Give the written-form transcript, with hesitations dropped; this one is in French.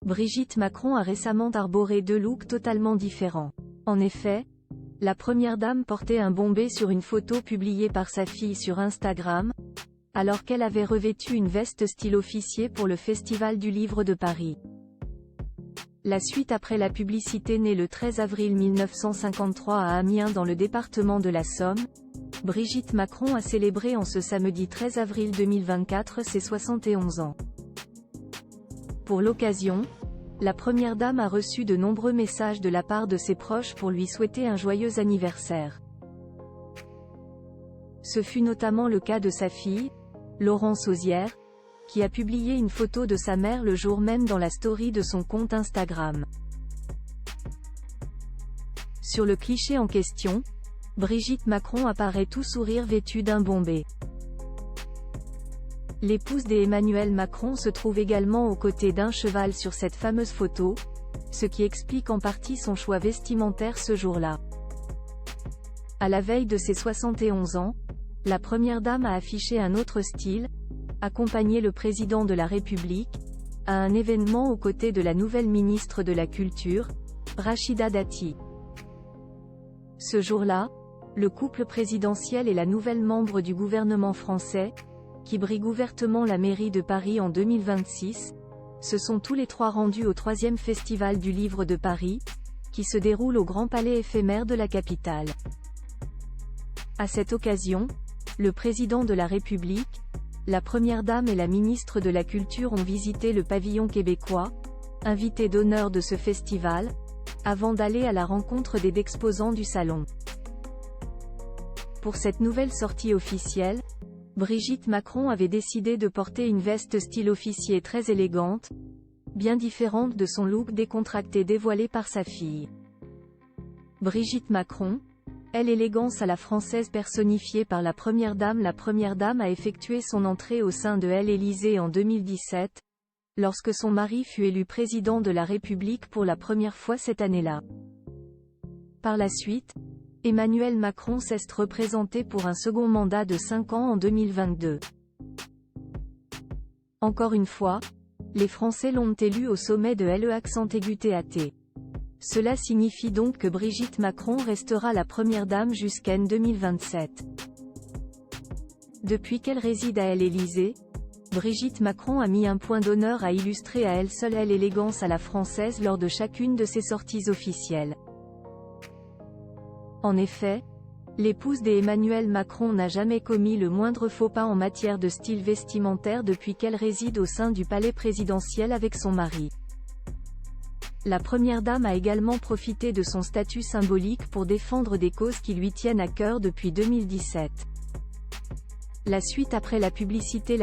Brigitte Macron a récemment arboré deux looks totalement différents. En effet, la première dame portait un bombé sur une photo publiée par sa fille sur Instagram, alors qu'elle avait revêtu une veste style officier pour le Festival du Livre de Paris. La suite après la publicité née le 13 avril 1953 à Amiens dans le département de la Somme, Brigitte Macron a célébré en ce samedi 13 avril 2024 ses 71 ans. Pour l'occasion, la première dame a reçu de nombreux messages de la part de ses proches pour lui souhaiter un joyeux anniversaire. Ce fut notamment le cas de sa fille, Laurence Auzière, qui a publié une photo de sa mère le jour même dans la story de son compte Instagram. Sur le cliché en question, Brigitte Macron apparaît tout sourire vêtue d'un bombé. L'épouse d'Emmanuel Macron se trouve également aux côtés d'un cheval sur cette fameuse photo, ce qui explique en partie son choix vestimentaire ce jour-là. À la veille de ses 71 ans, la première dame a affiché un autre style, accompagné le président de la République, à un événement aux côtés de la nouvelle ministre de la Culture, Rachida Dati. Ce jour-là, le couple présidentiel et la nouvelle membre du gouvernement français, qui brigue ouvertement la mairie de Paris en 2026, se sont tous les trois rendus au 3e Festival du Livre de Paris, qui se déroule au Grand Palais éphémère de la capitale. À cette occasion, le président de la République, la première dame et la ministre de la Culture ont visité le pavillon québécois, invité d'honneur de ce festival, avant d'aller à la rencontre des exposants du salon. Pour cette nouvelle sortie officielle, Brigitte Macron avait décidé de porter une veste style officier très élégante, bien différente de son look décontracté dévoilé par sa fille. Brigitte Macron, elle élégance à la française personnifiée par la première dame a effectué son entrée au sein de l'Élysée en 2017, lorsque son mari fut élu président de la République pour la première fois cette année-là. Par la suite, Emmanuel Macron s'est représenté pour un second mandat de 5 ans en 2022. Encore une fois, les Français l'ont élu au sommet de l'E-AT. Cela signifie donc que Brigitte Macron restera la première dame jusqu'en 2027. Depuis qu'elle réside à l'Élysée, Brigitte Macron a mis un point d'honneur à illustrer à elle seule l'élégance à la française lors de chacune de ses sorties officielles. En effet, l'épouse d'Emmanuel Macron n'a jamais commis le moindre faux pas en matière de style vestimentaire depuis qu'elle réside au sein du palais présidentiel avec son mari. La première dame a également profité de son statut symbolique pour défendre des causes qui lui tiennent à cœur depuis 2017. La suite après la publicité.